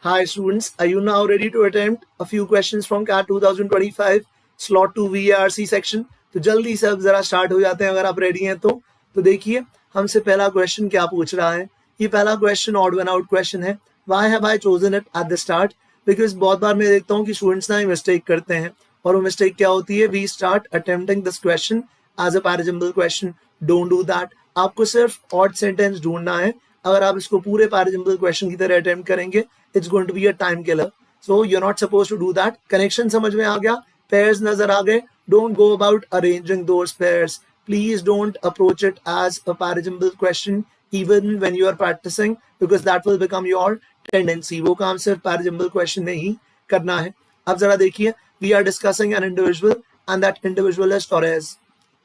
Hi students, are you now ready to attempt a few questions from CAT 2025 slot 2 VARC section? तो जल्दी से अब जरा start हो जाते हैं अगर आप रेडी हैं तो देखिए हमसे पहला क्वेश्चन क्या पूछ रहा है। ये पहला question odd one out question है। Why have I chosen it at the start? Because बहुत बार मैं देखता हूँ कि स्टूडेंट्स ना मिस्टेक करते हैं और वो मिस्टेक क्या होती है, we start attempting this question as a para jumble question. Don't do that. आपको सिर्फ ऑड सेंटेंस ढूंढना है। अगर आप इसको पूरे पैराजम्बल क्वेश्चन की तरह अटेम्प्ट करेंगे, it's going to be a time killer. So you're not supposed to do that. Connection समझ में आ गया, pairs नजर आ गए. Don't go about arranging those pairs. Please don't approach it as a parajumble question even when you are practicing, because that will become your tendency. वो काम सिर्फ parajumble question में ही करना है। अब जरा देखिए, we are discussing an individual and that individual is Torres.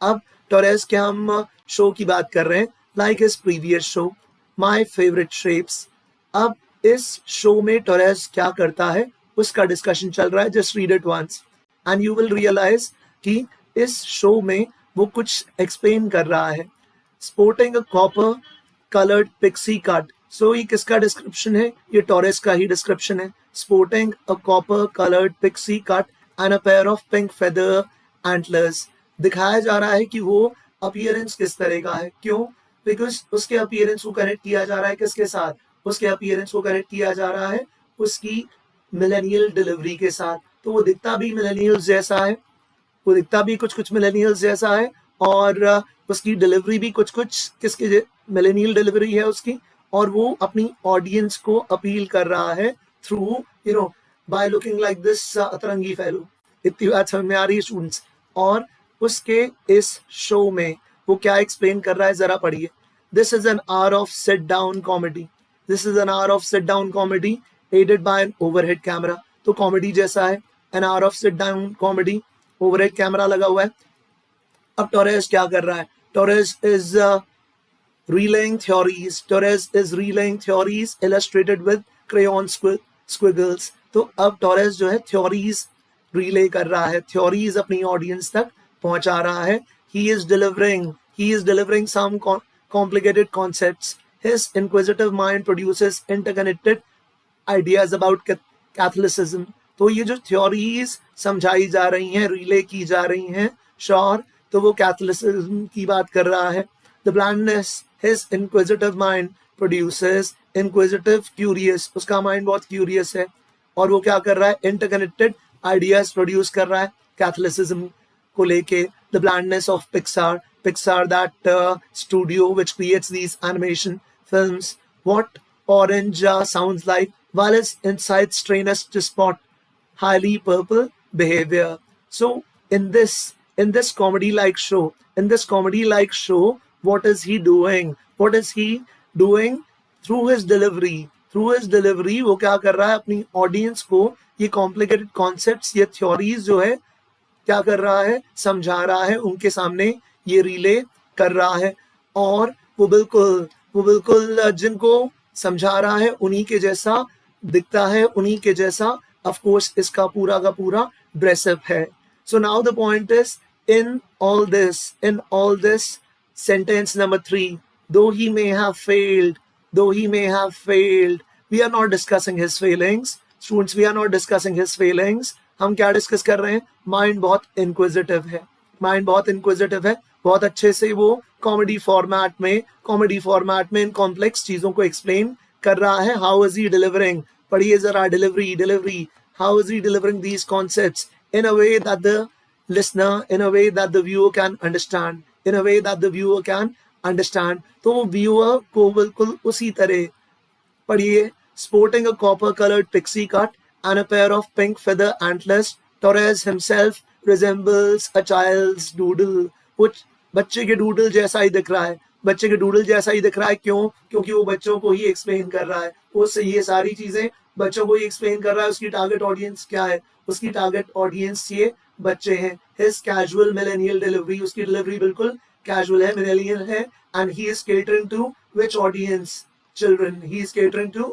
अब Torres के हम शो की बात कर रहे हैं, like his previous show, My Favorite Shapes. अब इस शो में टोरेस क्या करता है उसका डिस्कशन चल रहा है। Just read it once and you will realise कि इस शो में वो कुछ एक्सप्लेन कर रहा है। Sporting a copper coloured pixie cut. So ये किसका डिस्क्रिप्शन है? ये टोरेस का ही डिस्क्रिप्शन है। Sporting a copper coloured pixie cut and a pair of pink feather antlers. दिखाया जा रहा है कि वो अपीयरेंस किस तरह का है। क्यों? बिकॉज उसके अपीयरेंस को कनेक्ट किया जा रहा है किसके साथ? उसके अपीयरेंस को कनेक्ट किया जा रहा है उसकी मिलेनियल डिलीवरी के साथ। तो वो दिखता भी मिलेनियल्स जैसा है, वो दिखता भी कुछ कुछ मिलेनियल्स जैसा है, और उसकी डिलीवरी भी कुछ कुछ किसके मिलेनियल डिलीवरी है उसकी। और वो अपनी ऑडियंस को अपील कर रहा है through by looking like this अतरंगी फेलो। इतनी बात समझ में आ रही है स्टूडेंट्स? और उसके इस शो में वो क्या एक्सप्लेन कर रहा है, जरा पढ़िए। This is an hour of sit down comedy. This is an hour of sit down comedy aided by an overhead camera. तो कॉमेडी जैसा है, an hour of sit down comedy, overhead camera लगा हुआ है। अब टोरेस क्या कर रहा है? Torres is relaying theories. Torres is relaying theories illustrated with crayon squiggles. तो अब टोरेस जो है theories relay कर रहा है, theories अपनी ऑडियंस तक पहुंचा रहा है। He is delivering some complicated concepts. His inquisitive mind produces interconnected ideas about Catholicism. तो ये जो theories समझाई जा रही हैं, relay की जा रही हैं, श्योर, तो वो Catholicism की बात कर रहा है। The blindness his inquisitive mind produces, inquisitive, curious, उसका mind बहुत curious है, और वो क्या कर रहा है? Interconnected ideas produce कर रहा है Catholicism को लेके। The blindness of Pixar, that studio which creates these animation films, what orange sounds like, while its insides train us to spot highly purple behavior. So in this comedy-like show, what is he doing? Through his delivery, वो क्या कर रहा है? अपनी audience को ये complicated concepts, ये theories जो है, क्या कर रहा है? समझा रहा है, उनके सामने ये रिले कर रहा है। और वो बिल्कुल जिनको समझा रहा है उन्हीं के जैसा दिखता है, उन्हीं के जैसा ऑफ कोर्स इसका पूरा का पूरा ड्रेसअप है। So now the point is in all this sentence number 3, though he may have failed, we are not discussing his failings. Students, we are not discussing his failings. हम क्या discuss कर रहे हैं? माइंड बहुत inquisitive है, बहुत अच्छे से वो कॉमेडी फॉर्मेट में इन कॉम्प्लेक्स चीजों को एक्सप्लेन कर रहा है। How is he delivering? पढ़िए जरा, delivery, how is he delivering these concepts in a way that the listener, in a way that the viewer can understand, तो वो व्यूअर को बिल्कुल उसी तरह। पढ़िए, sporting a copper colored pixie cut and a pair of pink feather antlers, Torres himself resembles a child's doodle. कुछ बच्चे के डूडल जैसा ही दिख रहा है। क्यों? क्योंकि वो बच्चों को ही एक्सप्लेन कर रहा है, उससे ये सारी चीजें बच्चों को ही एक्सप्लेन कर रहा है। उसकी टारगेट ऑडियंस क्या है? उसकी टारगेट ऑडियंस ये बच्चे हैं। His casual millennial delivery, उसकी डिलीवरी बिल्कुल कैजुअल है, मिलेनियल है। And he is catering to which audience? Children. He is catering to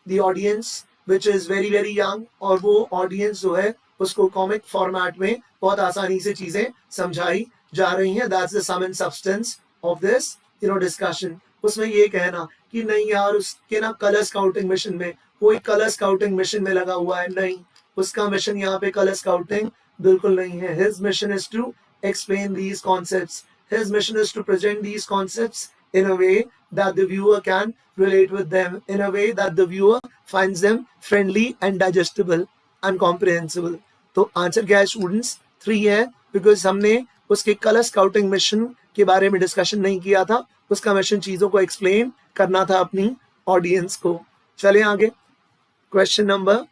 the audience which is very very young, और वो ऑडियंस जो है उसको कॉमिक फॉर्मेट में बहुत आसानी से चीजें समझाई जा रही हैं। That's the sum and substance of this discussion. उसमें ये कहना कि नहीं यार, उसके ना कलर स्काउटिंग मिशन में कोई कलर स्काउटिंग मिशन में लगा हुआ है, नहीं, उसका मिशन यहाँ पे कलर स्काउटिंग बिल्कुल नहीं है. His mission is to explain these concepts. His mission is to present these concepts in a way that the viewer can relate with them, in a way that the viewer finds them friendly and digestible and comprehensible. तो answer क्या है students? 3 है, because हमने उसके colour scouting mission के बारे में discussion नहीं किया था. उसका मिशन चीजों को एक्सप्लेन करना था अपनी ऑडियंस को. चले आगे, क्वेश्चन नंबर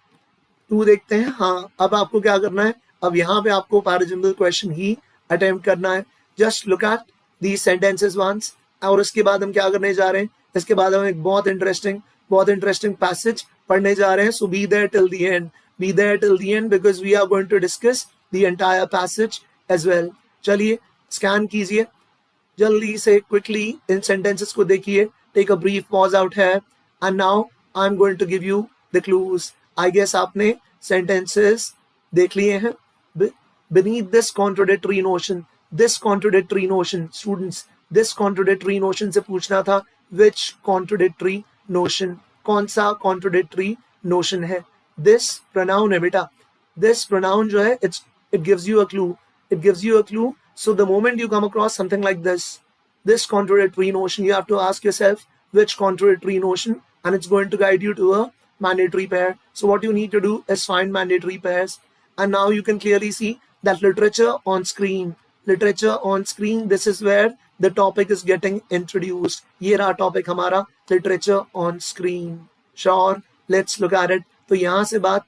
2 देखते हैं. हाँ, अब आपको क्या करना है, अब यहाँ पे आपको पैराजिम्बल क्वेश्चन ही अटेम्प्ट करना है. Just look at these sentences once, और उसके बाद हम क्या करने जा रहे हैं, इसके बाद हम एक बहुत इंटरेस्टिंग पैसेज पढ़ने जा रहे हैं. So be there till the end, be there till the end, because we are going to discuss the entire passage as well. चलिए स्कैन कीजिए जल्दी से, क्विकली इन सेंटेंसेस को देखिए. Take a brief pause out है, and now I am going to give you the clues. I guess आपने sentences देख लिए हैं. Beneath this contradictory notion, students, this contradictory notion से पूछना था which contradictory notion, कौन सा contradictory notion है. This pronoun है बेटा, this pronoun जो है it gives you a clue. So the moment you come across something like this contradictory notion, you have to ask yourself which contradictory notion, and it's going to guide you to a mandatory pair. So what you need to do is find mandatory pairs. And now you can clearly see that literature on screen, this is where the topic is getting introduced. ये रहा topic हमारा, literature on screen. Sure, let's look at it. तो यहाँ से बात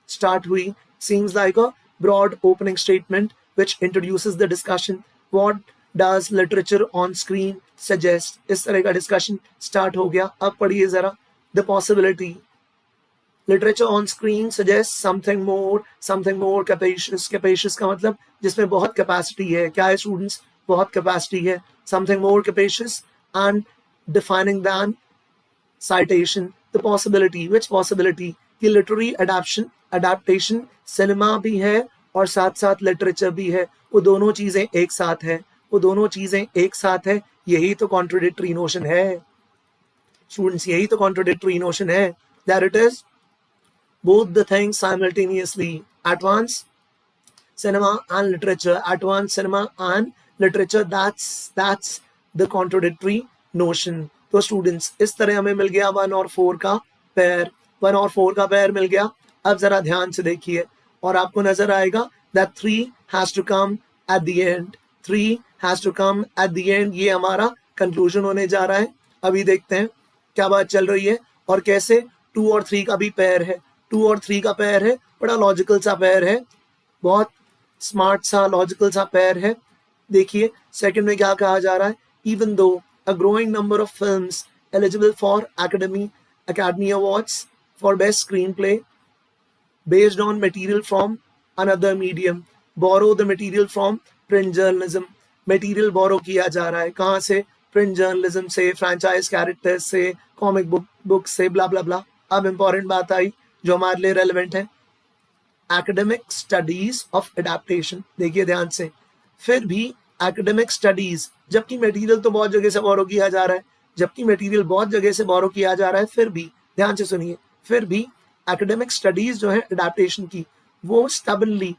start हुई. Seems like a broad opening statement which introduces the discussion. What does literature on screen suggest? इस तरह का discussion start हो गया. अब पढ़िए जरा. The possibility. Literature on screen suggests something more capacious. Capacious का मतलब जिसमें बहुत capacity है. क्या है students? बहुत capacity है. Something more capacious and defining than citation. The possibility. Which possibility? कि literary adaptation cinema भी है और साथ साथ literature भी है. वो दोनों चीजें एक साथ है. यही तो contradictory notion है students. यही तो contradictory notion है. There it is. Both the things simultaneously. Advanced cinema and literature. That's the contradictory notion. तो students, इस तरह हमें मिल गया 1 और 4 का पेयर मिल गया. अब जरा ध्यान से देखिए और आपको नजर आएगा that 3 has to come at the end. ये हमारा कंक्लूजन होने जा रहा है. अभी देखते हैं क्या बात चल रही है और कैसे 2 और 3 का भी पेयर है. 2 और 3 का पेयर है, बड़ा लॉजिकल सा पेयर है, बहुत स्मार्ट सा लॉजिकल सा पेयर है. देखिए सेकंड में क्या कहा जा रहा है. Even though a growing number of films eligible for Academy Awards for Best Screenplay based on material from another medium, borrow the material from print journalism. Material borrow किया जा रहा है कहाँ से? प्रिंट जर्नलिज्म से, फ्रेंचाइज कैरेक्टर्स से, comic book से, ब्ला blah ब्ला. अब इंपॉर्टेंट बात आई जो हमारे लिए रेलेवेंट है. Academic studies of adaptation. देखिए ध्यान से, फिर भी एकेडमिक स्टडीज, जबकि मटेरियल तो बहुत जगह से बोरो किया जा रहा है, फिर भी ध्यान से सुनिए, फिर भी एकेडमिक स्टडीज जो है एडेप्टेशन की, वो stubbornly,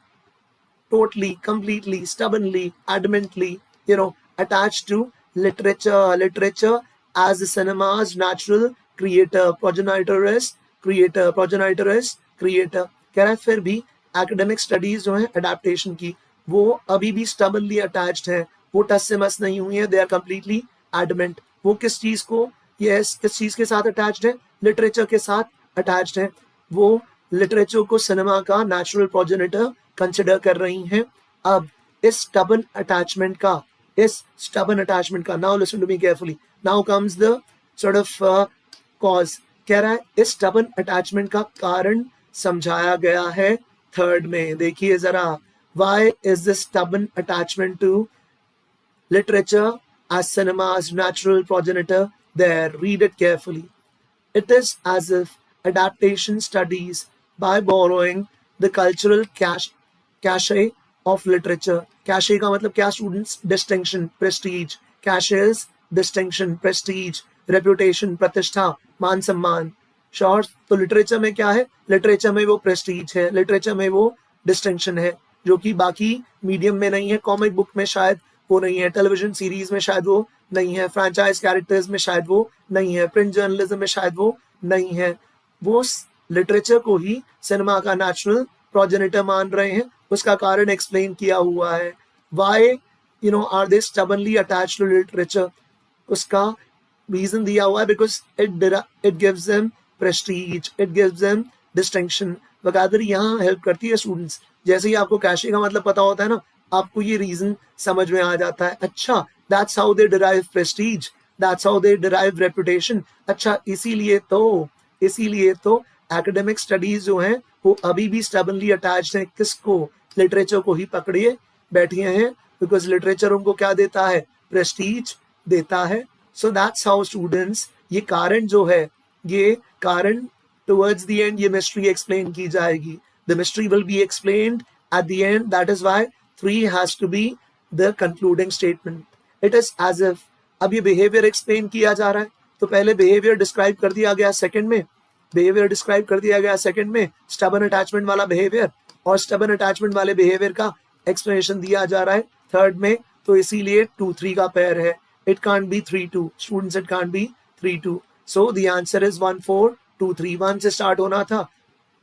totally, completely, stubbornly, adamantly, attached to literature as the cinema's natural creator. Progenitor is creator. कह रहा है फिर भी academic studies जो है adaptation की, वो अभी भी stubbornly attached है, वो टस से मस नहीं हुई है. they are completely adamant. वो किस चीज के साथ attached है? literature के साथ attached है. वो literature को सिनेमा का natural progenitor consider कर रही हैं. अब इस stubborn attachment का, now listen to me carefully, now comes the sort of cause. कह रहा है इस stubborn attachment का कारण समझाया गया है थर्ड में. देखिए जरा, why is this stubborn attachment to literature as cinema's natural progenitor there? Read it carefully. It is as if adaptation studies by borrowing the cultural cachet of literature. Cachet का मतलब क्या students? Distinction, prestige. Cachet is distinction, prestige, reputation, प्रतिष्ठा, मान सम्मान. Sure. तो literature में क्या है, लिटरेचर में वो प्रेस्टीज है, लिटरेचर में वो डिस्टिंक्शन है जो कि बाकी मीडियम में नहीं है, कॉमिक बुक में शायद वो नहीं है, टेलीविजन सीरीज में शायद वो नहीं है, फ्रेंचाइज कैरेक्टर्स में शायद वो नहीं है, प्रिंट जर्नलिज्म में शायद वो नहीं है। वो लिटरेचर को ही सिनेमा का नेचुरल प्रोजेनिटर मान रहे हैं। उसका कारण एक्सप्लेन किया हुआ है। Why are they stubbornly attached to literature, उसका रीजन दिया हुआ है, because it gives them prestige, it gives them distinction. वकादरी यहाँ हेल्प करती है स्टूडेंट्स। जैसे ही आपको कैशे का मतलब पता होता है ना, आपको ये रीजन समझ में आ जाता है। अच्छा, that's how they derive Prestige, that's how they derive reputation. अच्छा, इसीलिए तो एकेडमिक स्टडीज जो हैं वो अभी भी स्टेबनली अटैच्ड हैं किसको, लिटरेचर को ही पकड़िए बैठे हैं, बिकॉज लिटरेचर उनको क्या देता है, प्रेस्टीज देता है। सो दैट्स हाउ स्टूडेंट्स, ये कारण जो है, ये कारण टुवर्ड्स द एंड ये मिस्ट्री एक्सप्लेन की जाएगी। The mystery will be explained at the end, that is why 3 has to be the concluding statement. It is as if अब ये बिहेवियर एक्सप्लेन किया जा रहा है, तो पहले बिहेवियर डिस्क्राइब कर दिया गया सेकंड में, स्टबर्न अटैचमेंट वाला बिहेवियर, और स्टबर्न अटैचमेंट वाले बिहेवियर का एक्सप्लेनेशन दिया जा रहा है थर्ड में। तो इसीलिए 2-3 का पेयर है। It can't be 3-2 students, it can't be 3-2। So the answer is 1-4-2-3। 1 से स्टार्ट होना था,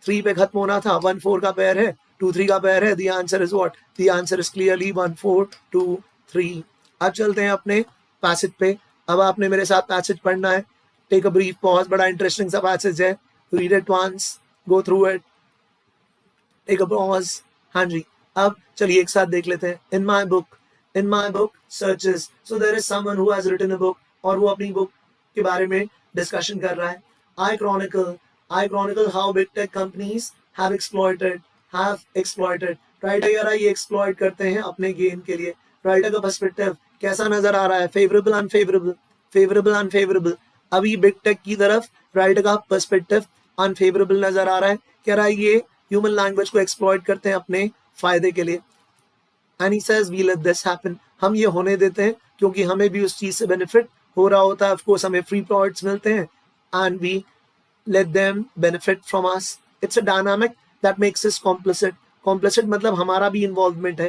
3 पे खत्म होना था, 1-4 का पेयर है, 2-3 का पेयर है। The answer is what, the answer is clearly 1-4-2-3। अब चलते हैं अपने पैसेज पे। अब आपने मेरे साथ पैसेज पढ़ना है। टेक अ ब्रीफ पॉज, बड़ा इंटरेस्टिंग सा पैसेज है, read it once, go through it, take a pause. हाँ जी, अब चलिए एक साथ देख लेते हैं। In my book searches, so there is someone who has written a book, और वो अपनी बुक के बारे में डिस्कशन कर रहा है। I chronicle how big tech companies have exploited, writer कह रहा है ये एक्सप्लॉइट करते हैं अपने गेन के लिए। राइटर का पर्सपेक्टिव कैसा नजर आ रहा है, फेवरेबल अनफेवरेबल। अभी बिग टेक की तरफ राइटर का पर्सपेक्टिव अनफेवरेबल नजर आ रहा है। कह रहा है ये ह्यूमन लैंग्वेज को एक्सप्लॉइट करते हैं अपने फायदे के लिए। And he says we let this happen, हम ये होने देते हैं क्योंकि हमें भी उस चीज से बेनिफिट हो रहा होता है। ऑफ कोर्स हमें फ्री प्रोडक्ट्स मिलते हैं, and we let them benefit from us. It's a dynamic that makes us complicit. Complicit मतलब हमारा भी involvement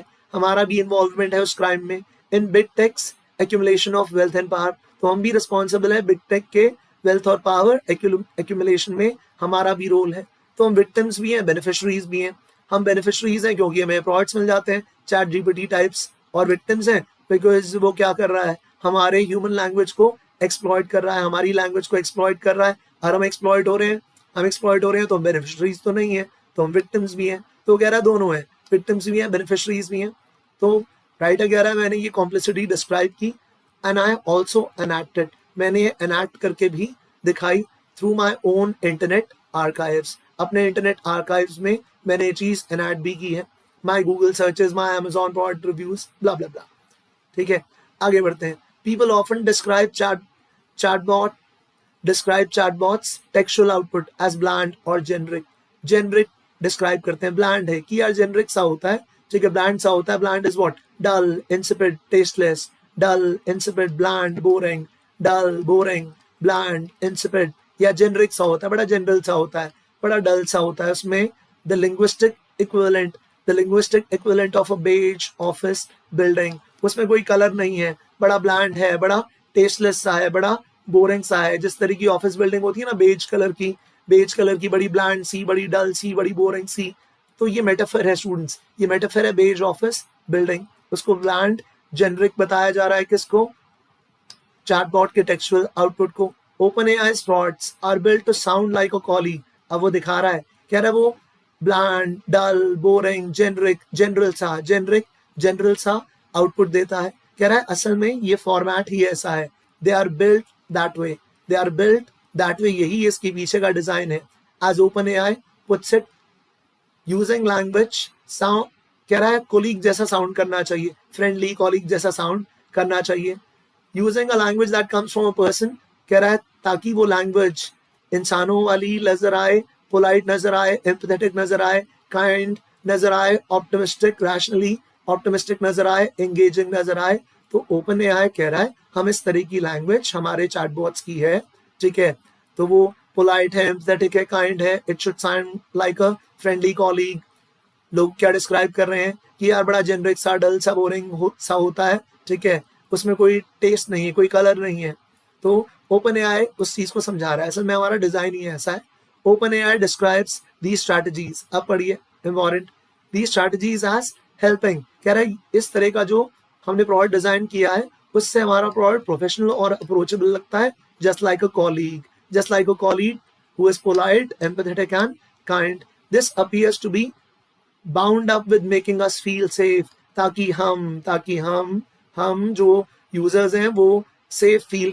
है उस crime में। In big tech's accumulation of wealth and power, तो हम भी responsible है big tech के wealth और power accumulation में, हमारा भी role है। तो हम victims भी हैं, beneficiaries भी हैं। हम beneficiaries हैं क्योंकि हमें products मिल जाते हैं, ChatGPT types, और victims हैं because वो क्या कर रहा है, हमारे human language को exploit कर रहा है, हमारी language को exploit कर रहा है, और हम एक्सप्लॉइट हो रहे हैं तो हम बेनिफिशरीज तो नहीं है, तो हम विक्टिम्स भी हैं। तो कह रहा है दोनों है, विक्टिम्स भी हैं, बेनिफिशरीज भी हैं। तो राइटर कह रहा है मैंने ये कॉम्प्लिसिटी डिस्क्राइब की, एंड आई ऑल्सो एनैक्टेड, मैंने ये एनैक्ट करके भी दिखाई through my own internet archives, अपने इंटरनेट आर्काइव्स में मैंने ये चीज एनैक्ट भी की है। My Google searches, my Amazon product reviews, blah blah blah. ठीक है, आगे बढ़ते हैं। People often describe chatbots textual output as bland और generic डिस्क्राइब करते हैं। ब्लैंड है कि यार जेनरिक सा होता है, ठीक है, ब्लैंड सा होता है। Bland is what, dull, insipid, tasteless, dull, insipid, bland, boring, dull, boring, bland, insipid. या जेनरिक सा होता है, बड़ा जनरल सा होता है, बड़ा डल सा होता है। उसमें the linguistic equivalent of a beige office building, उसमें कोई कलर नहीं है, बड़ा ब्लैंड है, बड़ा टेस्टलेस सा है, बड़ा बोरिंग सा है। जिस तरह की ऑफिस बिल्डिंग होती है ना बेज कलर की, बड़ी ब्लैंड सी, बड़ी डल सी, बड़ी बोरिंग सी। तो ये मेटाफर है स्टूडेंट्स, ये मेटाफर है बेज ऑफिस बिल्डिंग। उसको ब्लैंड जेनरिक बताया जा रहा है, किसको, चैटबॉट के टेक्सचुअल आउटपुट को। OpenAI's frauds are built to sound like a colleague, अब वो दिखा रहा है, कह रहा है वो ब्लैंड, डल, बोरिंग, जनरल सा आउटपुट देता है। कह रहा है असल में ये फॉर्मेट ही ऐसा है, they are built that way, यही इसके पीछे का डिजाइन है। As OpenAI puts it, using language sound, कह रहा है कोलीग जैसा साउंड करना चाहिए, फ्रेंडली कॉलीग जैसा साउंड करना चाहिए। Using a language that comes from a person, कह रहा है ताकि वो लैंग्वेज इंसानों वाली नजर आए, पोलाइट नजर आए, एम्पैथेटिक नजर आए, काइंड नजर आए, ऑप्टिमिस्टिक, रैशनली ऑप्टिमिस्टिक नजर आए, एंगेजिंग नजर आए। तो OpenAI कह रहा है हम इस तरह की लैंग्वेज हमारे चैटबॉट्स की है, ठीक है। तो वो पोलाइट है, एम्पैथेटिक है, काइंड है, it should sound like a friendly colleague. लोग क्या डिस्क्राइब कर रहे हैं कि यार बड़ा जेनरिक सा, डल सा, बोरिंग सा होता है, ठीक है, उसमें कोई टेस्ट नहीं है, कोई कलर नहीं है। तो ओपन एआई उस चीज को समझा रहा है, असल में हमारा डिजाइन ही ऐसा है। Open AI describes the strategies, अब पढ़िए important, the strategies as helping, कह रहा है इस तरह का जो हमने प्रोडक्ट डिजाइन किया है उससे हमारा प्रोडक्ट प्रोफेशनल और अप्रोचेबल लगता है, just like a colleague, just like a colleague who is polite, empathetic and kind. This appears to be bound up with making us feel safe, ताकि हम जो यूजर्स हैं वो सेफ फील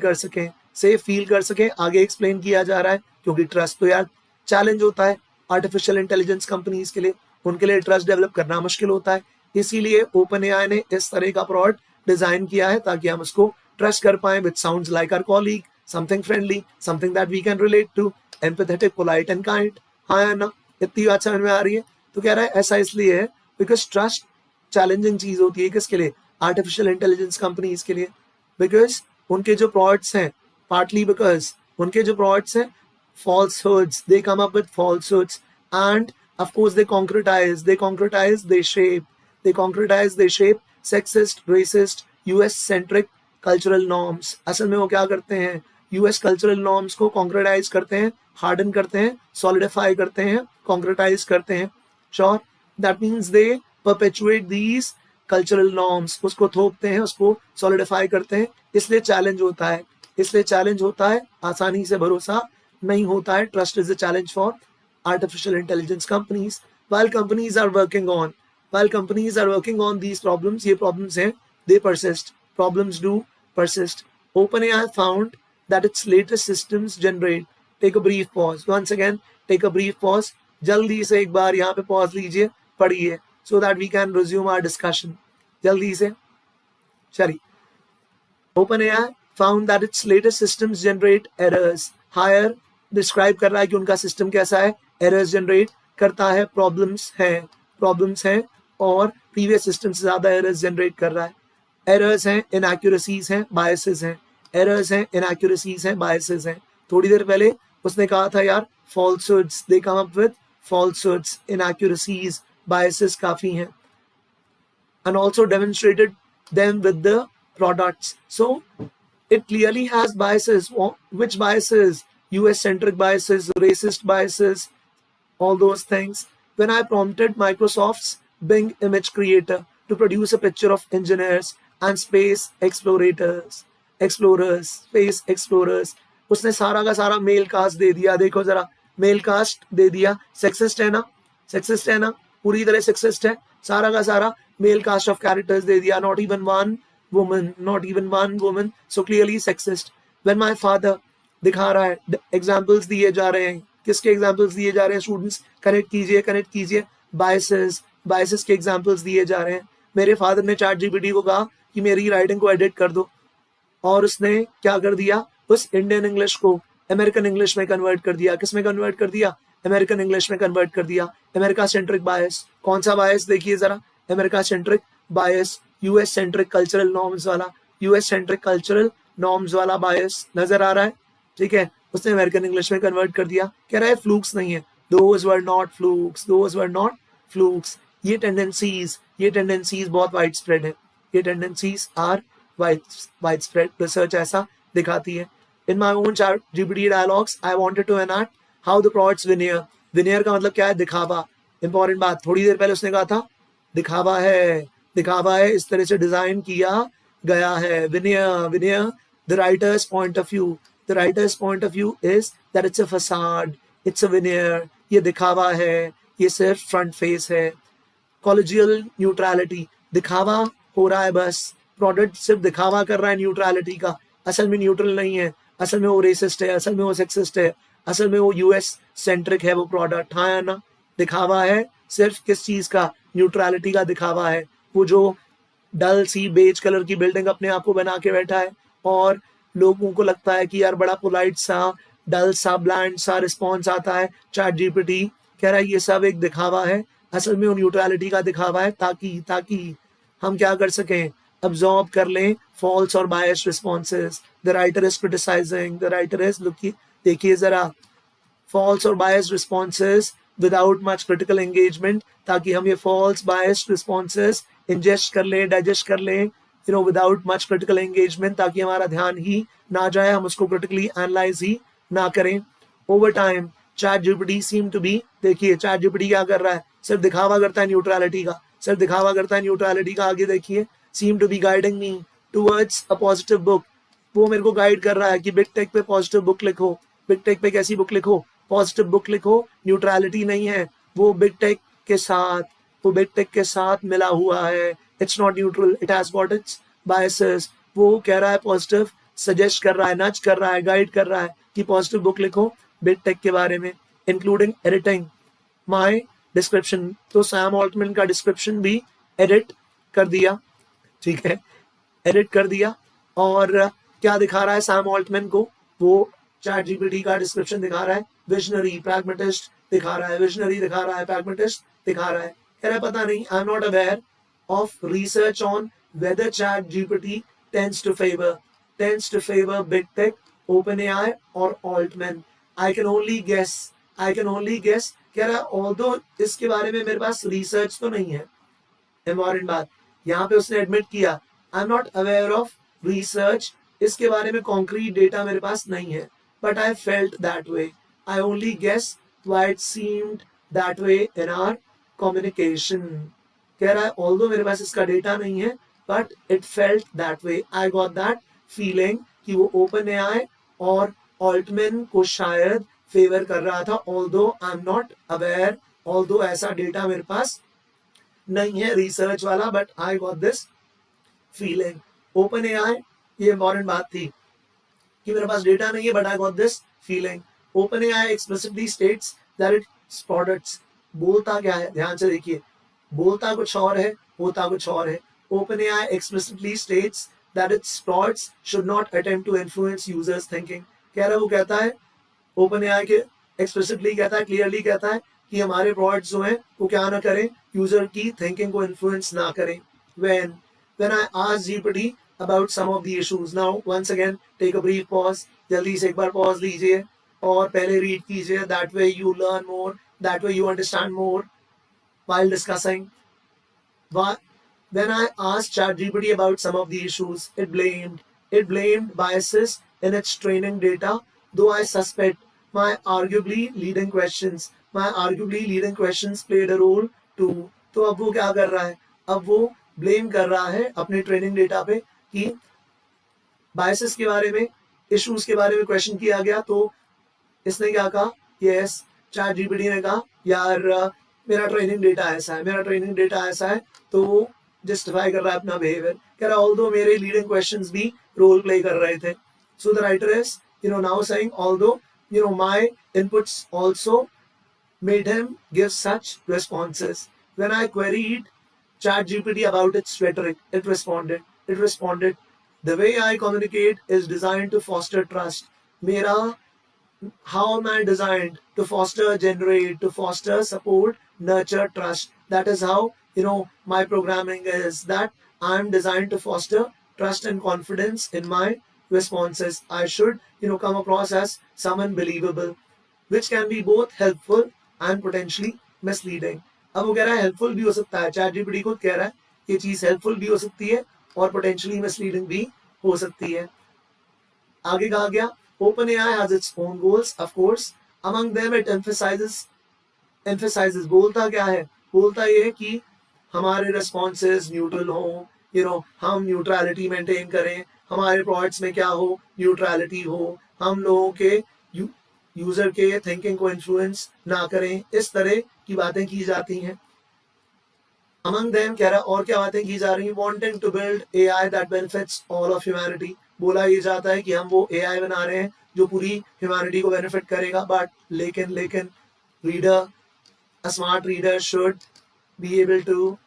कर सकें। आगे एक्सप्लेन किया जा रहा है, क्योंकि ट्रस्ट तो यार चैलेंज होता है आर्टिफिशियल इंटेलिजेंस कंपनीज के लिए, उनके लिए ट्रस्ट डेवलप करना मुश्किल होता है, इसीलिए ओपन एआई ने इस तरह का प्रोडक्ट डिजाइन किया है ताकि हम उसको ट्रस्ट कर पाए, which sounds like our colleague, something friendly, something that we can relate to, empathetic, polite and kind. हाँ या ना, इतनी बात समझ में आ रही है? तो कह रहा है ऐसा इसलिए है बिकॉज ट्रस्ट चैलेंजिंग चीज होती है, किसके लिए? आर्टिफिशियल इंटेलिजेंस कंपनीज के लिए, बिकॉज उनके जो प्रोडक्ट्स हैं, पार्टली बिकॉज उनके जो प्रोडक्ट्स हैं falsehoods, they come up with falsehoods, and of course they concretize, they shape sexist, racist, US centric cultural norms. असल में वो क्या करते हैं? US कल्चरल नॉर्म्स को कॉन्क्रेटाइज करते हैं, हार्डन करते हैं, सॉलिडिफाई करते हैं, कॉन्क्रेटाइज करते हैं। Sure, that means they perpetuate these cultural norms, उसको थोपते हैं, उसको सॉलिडिफाई करते हैं, इसलिए चैलेंज होता है, आसानी से भरोसा नहीं होता है। Trust is a challenge for artificial intelligence companies. while companies are working on these problems, ये problems हैं, they persist, problems do persist. OpenAI found that its latest systems generate, take a brief pause, once again take a brief pause, जल्दी से एक बार यहाँ पे pause लीजिए, पढ़िए, so that we can resume our discussion. जल्दी से चलिए। OpenAI found that its latest systems generate errors. Higher describe कर रहा है कि उनका सिस्टम कैसा है, errors generate करता है, प्रॉब्लम्स हैं और प्रीवियस सिस्टम से ज्यादा एरर्स जनरेट कर रहा है। एरर्स हैं, इनएक्यूरेसीज हैं, बायसेस हैं, एरर्स हैं, इनएक्यूरेसीज हैं, बायसेस हैं। थोड़ी देर पहले उसने कहा था यार falsehoods, they come up with falsehoods, inaccuracies, biases काफी हैं, and also demonstrated them with the products. So it clearly has biases. Which biases? US centric biases, racist biases, all those things. When I prompted Microsoft's Bing image creator to produce a picture of engineers and space explorers, उसने सारा का सारा male cast दे दिया। देखो जरा, mail cast दे दिया, sexist है ना, पूरी तरह सेक्सिस्ट है, सारा का सारा मेल कास्ट ऑफ कैरेक्टर्स दे दिया, not even one woman, so clearly sexist. When my father, दिखा रहा है, एग्जाम्पल्स दिए जा रहे हैं, किसके एग्जाम्पल्स दिए जा रहे हैं? स्टूडेंट्स कनेक्ट कीजिए, बायसेस के एग्जाम्पल्स दिए जा रहे हैं। मेरे फादर ने चैट जीपीटी को कहा कि मेरी राइटिंग को एडिट कर दो, और उसने क्या कर दिया? उस इंडियन इंग्लिश को अमेरिकन इंग्लिश में कन्वर्ट कर दिया। किस में कन्वर्ट कर दिया? अमेरिकन इंग्लिश में कन्वर्ट कर दिया। अमेरिका सेंट्रिक बायस, कौन सा बायस देखिए जरा, अमेरिका सेंट्रिक बायस, यूएस सेंट्रिक कल्चरल नॉर्म्स वाला बायस नजर आ रहा है, ठीक है, उसने अमेरिकन इंग्लिश में कन्वर्ट कर दिया। कह रहा है फ्लूक्स नहीं है, those were not flukes. ये टेंडेंसीज बहुत वाइड स्प्रेड है, ये tendencies are widespread, research ऐसा दिखाती है। In my own ChatGPT dialogues I wanted to enact how the products veneer का मतलब क्या है? दिखावा। इंपॉर्टेंट बात, थोड़ी देर पहले उसने कहा था दिखावा है, इस तरह से डिजाइन किया गया है। Veneer, the writers point of view is that it's a facade, it's a veneer, ये दिखावा है, ये सिर्फ फ्रंट फेस है। कॉलेजियल न्यूट्रलिटी, दिखावा हो रहा है बस, प्रोडक्ट सिर्फ दिखावा कर रहा है न्यूट्रलिटी का, असल में न्यूट्रल नहीं है, असल में वो रेसिस्ट है, असल में वो सेक्सिस्ट है, असल में वो यूएस सेंट्रिक है वो प्रोडक्ट। हाँ या ना? दिखावा है सिर्फ किस चीज का? न्यूट्रलिटी का दिखावा है। वो जो डल सी बेज कलर की बिल्डिंग अपने आप को बना के बैठा है और लोगों को लगता है कि यार बड़ा पोलाइट सा, डल सा, ब्लैंड सा रिस्पॉन्स आता है चैट जीपीटी, कह रहा है ये सब एक दिखावा है, असल में वो न्यूट्रलिटी का दिखावा है, ताकि हम क्या कर सकें? अब्सॉर्ब कर लें फॉल्स और bias responses. The writer is criticising, देखिए जरा, फॉल्स और biased responses without much critical engagement, ताकि हम ये फॉल्स बायस्ड रिस्पॉन्सेज इंजेस्ट कर लें, डाइजेस्ट कर लें, विदाउट मच क्रिटिकल एंगेजमेंट, ताकि हमारा ध्यान ही ना जाए, हम उसको क्रिटिकली एनालाइज ही ना करें. Over time chat GPT seem to be, देखिए चैट जीपीटी क्या कर रहा है, सिर्फ दिखावा करता है न्यूट्रलिटी का, सिर्फ दिखावा करता है न्यूट्रलिटी का. आगे देखिए, seem to be guiding me towards a positive book, वो मेरे को गाइड कर रहा है कि बिग टेक पे पॉजिटिव बुक लिखो, बिग टेक पे कैसी बुक लिखो, पॉजिटिव बुक लिखो, न्यूट्रलिटी नहीं है, वो बिग टेक के साथ, वो बिग टेक के साथ मिला हुआ है, it's not neutral, it has got its biases. वो कह रहा है पॉजिटिव, सजेस्ट कर रहा है, नच कर रहा है, गाइड कर रहा है कि पॉजिटिव बुक लिखो बिग टेक के बारे में, इंक्लूडिंग एडिटिंग माई डिस्क्रिप्शन. तो सैम ऑल्टमैन का डिस्क्रिप्शन भी एडिट कर दिया, ठीक है, एडिट कर दिया. और क्या दिखा रहा है सैम ऑल्टमैन को, वो चैट जीपीटी का डिस्क्रिप्शन दिखा रहा है, विजनरी प्रैग्मेटिस्ट दिखा रहा है, विजनरी दिखा रहा है, प्रैग्मेटिस्ट दिखा रहा है. कह रहा है पता नहीं, आई am not aware of research on whether chat GPT tends to favor big tech, OpenAI or Altman. I can only guess. कह रहा है although इसके बारे में मेरे पास रिसर्च तो नहीं है. इम्पॉर्टेंट बात यहाँ पे उसने एडमिट किया, I am not aware of research, इसके बारे में कॉन्क्रीट डेटा मेरे पास नहीं है, but I felt that way, I only guess why it seemed that way in our communication. कह रहा है ऑल्दो मेरे पास इसका डेटा नहीं है, but it felt that way. I got that feeling कि वो OpenAI और Altman को शायद फेवर कर रहा था, although I'm not aware, although ऐसा डेटा मेरे पास नहीं है रिसर्च वाला, but I got this feeling. OpenAI, ये इम्पॉर्टेंट बात थी कि मेरे पास डेटा नहीं है, but I got this feeling. OpenAI explicitly states that its products, बोलता क्या है, ध्यान से देखिए, बोलता कुछ और है, होता कुछ और है. OpenAI explicitly states that its products should not attempt to influence users' thinking. कह रहा है, वो कहता है, OpenAI के explicitly कहता है, clearly कहता है कि हमारे products जो हैं वो क्या ना करें, यूजर की थिंकिंग को इन्फ्लुएंस ना करें. When I asked GPT about some of the issues, now once again take a brief pause, जल्दी से एक बार pause लीजिए और पहले read कीजिए, that way you learn more, that way you understand more while discussing. When I asked ChatGPT about some of the issues, it blamed biases in its training data, though I suspect my arguably leading questions played a role too. तो अब वो क्या कर रहा है, अब वो blame कर रहा है अपने ट्रेनिंग डेटा पे कि बायसेस के बारे में, इश्यूज के बारे में क्वेश्चन किया गया, तो इसने क्या कहा, यस, ChatGPT ने कहा यार मेरा ट्रेनिंग डेटा ऐसा है, तो वो जस्टिफाई कर रहा है अपना बिहेवियर. कह रहा है ऑल्दो मेरे लीडिंग क्वेश्चंस भी रोल प्ले कर रहे थे. So the writer is now saying although my inputs also made him give such responses. When I queried ChatGPT about its rhetoric, it responded, the way I communicate is designed to foster trust. How am I designed to foster, generate, to foster, support, nurture trust? That is how, my programming is, that I'm designed to foster trust and confidence in my responses. I should, come across as someone believable, which can be both helpful and potentially misleading. अब वो कह रहा है helpful भी हो सकता है, chat GPT खुद कह रहा है ये चीज हेल्पफुल भी हो सकती है और पोटेंशियली मिसलीडिंग भी हो सकती है. आगे कहा गया, OpenAI has its own goals, of course. Among them it emphasizes, बोलता क्या है, बोलता ये है कि हमारे रिस्पॉन्सेज न्यूट्रल हो, हम न्यूट्रलिटी मेंटेन करें, हमारे प्रोडक्ट्स में क्या हो, न्यूट्रलिटी हो, हम लोगों के यूजर के थिंकिंग को इन्फ्लुएंस ना करें, इस तरह की बातें की जाती हैं. Among them कह रहा, और क्या बातें की जा रही हैं, wanting to build AI that benefits all of humanity. बोला ये जाता है कि हम वो AI बना रहे हैं जो पूरी ह्यूमैनिटी को बेनिफिट करेगा, बट लेकिन reader, a smart reader should be able to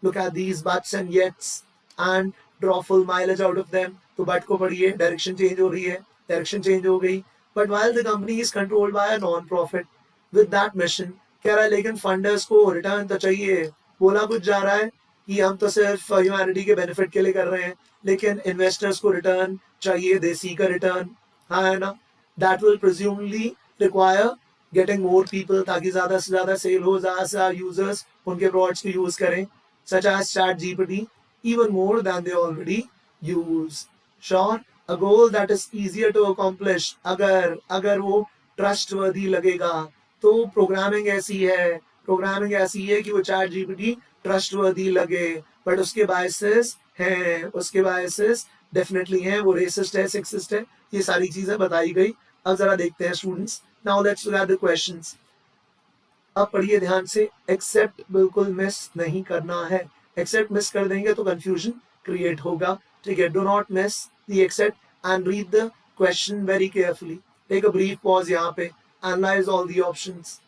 look at these buts and yets and draw full mileage out of them. तो बट को पढ़िए, डायरेक्शन चेंज हो रही है, डायरेक्शन चेंज हो गई. But while the company is controlled by a non-profit with that mission, कह रहा है लेकिन फंडर्स को रिटर्न तो चाहिए. बोला कुछ जा रहा है कि हम तो सिर्फ ह्यूमैनिटी के बेनिफिट के लिए कर रहे हैं, लेकिन इन्वेस्टर्स को रिटर्न चाहिए, दे सीक अ रिटर्न, हाँ है ना. That will presumably require getting more people, ताकि ज्यादा से ज्यादा सेल हो, ज्यादा से ज्यादा यूजर्स उनके प्रोडक्ट्स को यूज करें, such as ChatGPT, even more than they already use. Sure, a goal that is easier to accomplish, अगर वो ट्रस्टवर्दी लगेगा, तो प्रोग्रामिंग ऐसी है कि वो ChatGPT ट्रस्टवर्दी लगे, बट उसके बायसेस हैं, उसके बायसेस डेफिनेटली हैं, वो रेसिस्ट है, सेक्सिस्ट है, ये सारी चीजें बताई गई। अब जरा देखते हैं students, now let's look at the questions. अब पढ़िए ध्यान से, एक्सेप्ट बिल्कुल मिस नहीं करना है, एक्सेप्ट मिस कर देंगे तो कंफ्यूजन क्रिएट होगा, ठीक है। Do not miss the except and read the question very carefully, take a brief pause यहाँ पे, analyse all the options,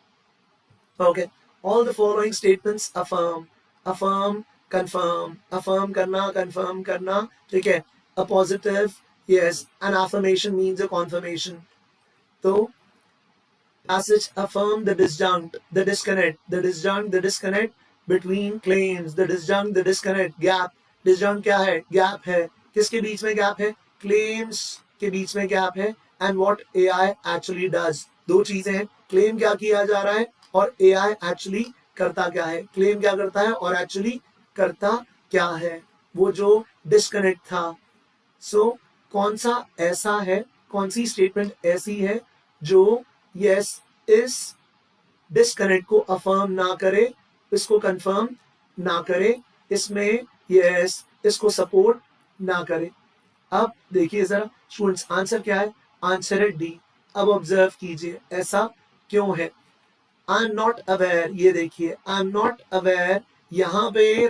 okay. All the following statements affirm, affirm confirm, affirm करना, confirm करना, ठीक है। a positive, yes, an affirmation means a confirmation, तो passage affirm the disjunct, the disconnect, the disjunct, the disconnect between claims, the disjunct, the disconnect, gap, disjunct क्या है, gap है, किसके बीच में gap है, claims के बीच में gap है, and what AI actually does, दो चीजें हैं, claim क्या किया जा रहा है और AI actually करता क्या है, claim क्या करता है और actually करता क्या है, वो जो डिस्कनेक्ट था। सो कौन सा ऐसा है, कौन सी स्टेटमेंट ऐसी है जो यस इस डिस्कनेक्ट को अफर्म ना करे, इसको कंफर्म ना करे, इसमें यस इसको सपोर्ट ना करे। अब देखिए जरा स्टूडेंट्स, आंसर क्या है, आंसर है डी। अब ऑब्जर्व कीजिए ऐसा क्यों है। आई एम नॉट अवेयर, ये देखिए आई एम नॉट अवेयर, यहाँ पे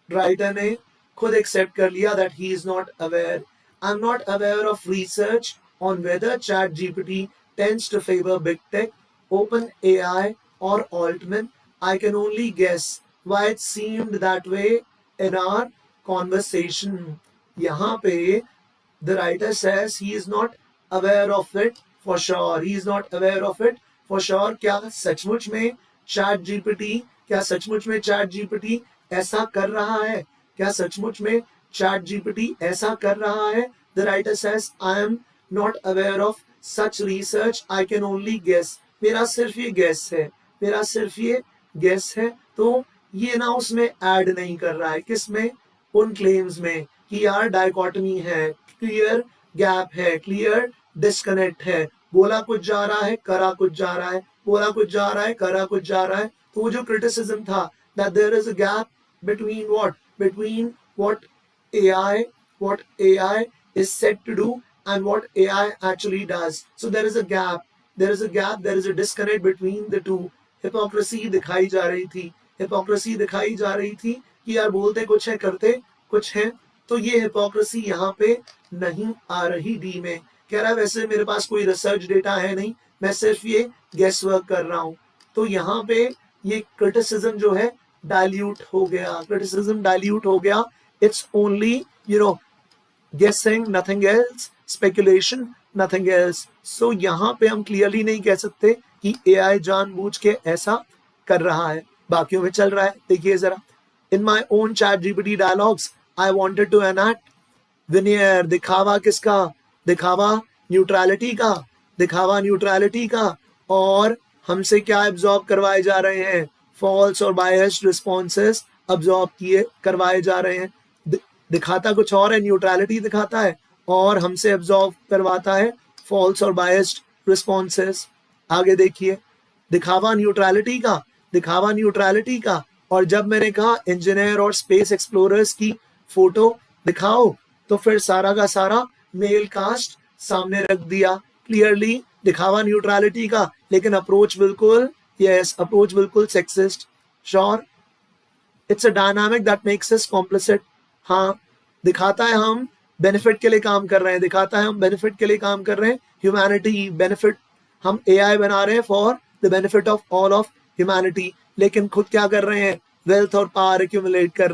राइटर ने खुद एक्सेप्ट कर लिया that he is not aware. I am not aware of research on whether ChatGPT tends to favour big tech, open AI और Altman. I can only guess why it seemed that way in our conversation. यहाँ पे the writer says he is not aware of it for sure. He is not aware of it for sure. क्या सचमुच में ChatGPT ऐसा कर रहा है, क्या सचमुच में ChatGPT ऐसा कर रहा है। The writer says I am not aware of such research. I can only guess. मेरा सिर्फ ये गेस है, मेरा सिर्फ ये गेस है। तो ये ना उसमें ऐड नहीं कर रहा है, किसमें, उन क्लेम्स में कि यार डायकोटमी है, क्लियर गैप है, क्लियर डिस्कनेक्ट है, बोला कुछ जा रहा है, करा कुछ जा रहा है, बोला कुछ जा रहा है, करा कुछ जा रहा है। तो वो जो क्रिटिसिज्म था that there is a gap between what AI is said to do and what AI actually does. So there is a gap, there is a disconnect between the two. Hypocrisy दिखाई जा रही थी कि यार बोलते कुछ है, करते कुछ है। तो ये हिपोक्रेसी यहाँ पे नहीं आ रही डी में। कह रहा है वैसे मेरे पास कोई रिसर्च डेटा है नहीं, मैं सिर्फ ये गेस वर्क कर रहा हूँ। तो यहाँ पे ये क्रिटिसिज्म जो है डाइल्यूट हो गया, it's only guessing, nothing else, speculation, nothing else. So यहाँ पे हम क्लियरली नहीं कह सकते कि AI जानबूझ के ऐसा कर रहा है, बाकियों में चल रहा है। देखिए जरा, in my own ChatGPT dialogues I wanted to enact veneer, दिखावा किसका, दिखावा न्यूट्रलिटी का, और हमसे क्या एब्जॉर्ब करवाए जा रहे हैं, फॉल्स और बायस्ड रिस्पॉन्सेस एब्जॉर्ब करवाए जा रहे हैं। दिखाता कुछ और है, न्यूट्रलिटी दिखाता है, और हमसे एब्जॉर्ब करवाता है फॉल्स और बायस्ड रिस्पॉन्सेस। आगे देखिए, दिखावा न्यूट्रलिटी का, और जब मैंने कहा इंजीनियर और स्पेस एक्सप्लोरर्स की फोटो दिखाओ, तो फिर सारा का सारा मेल कास्ट सामने रख दिया। क्लियरली दिखावा न्यूट्रलिटी का, लेकिन अप्रोच बिल्कुल sexist. Sure, it's a dynamic that makes us complicit. हाँ, दिखाता है हम बेनिफिट के लिए काम कर रहे हैं, ह्यूमैनिटी बेनिफिट, हम AI बना रहे हैं for the benefit of all of humanity, लेकिन खुद क्या कर रहे हैं, वेल्थ और पावर एक्यूमुलेट कर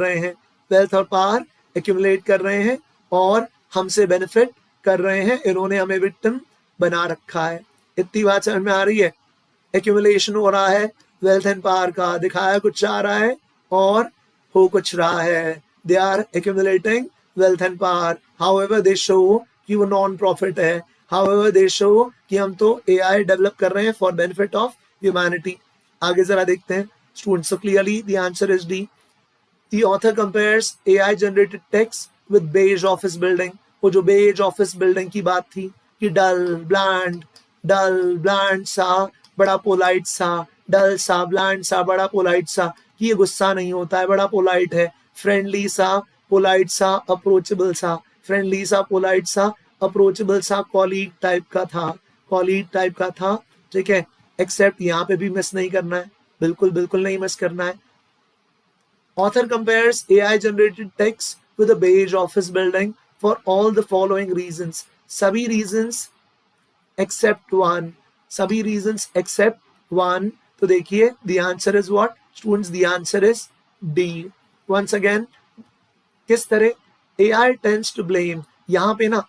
रहे हैं और हमसे बेनिफिट कर रहे हैं। इन्होंने हमें विक्टिम बना रखा है। इतनी बात समझ में आ रही है। एक्यूमुलेशन हो रहा है वेल्थ एंड पावर का, दिखाया कुछ जा रहा है और हो कुछ रहा है। They are accumulating wealth and power. However, they show कि वो नॉन प्रॉफिट है। However, they show कि हम तो AI डेवलप कर रहे हैं for benefit of humanity. आगे जरा देखते हैं students. So clearly the answer is D. The author compares AI generated text with beige office building. वो जो beige office building की बात थी कि डल ब्लैंड सा बड़ा पोलाइट सा, डल सा ब्लैंड सा बड़ा पोलाइट सा, कि ये गुस्सा नहीं होता है, बड़ा पोलाइट है, फ्रेंडली सा पोलाइट सा अप्रोचेबल सा, फ्रेंडली सा पोलाइट सा अप्रोचेबल सा, कॉलीग टाइप का था, ठीक है। एक्सेप्ट यहाँ पे भी मिस नहीं करना है, बिल्कुल नहीं मिस करना है। Author compares AI generated text with a beige office building for all the following reasons. सभी reasons except one. सभी reasons except one. तो देखिए the answer is what? Students, the answer is D. Once again, किस तरह AI tends to blame. यहाँ पे ना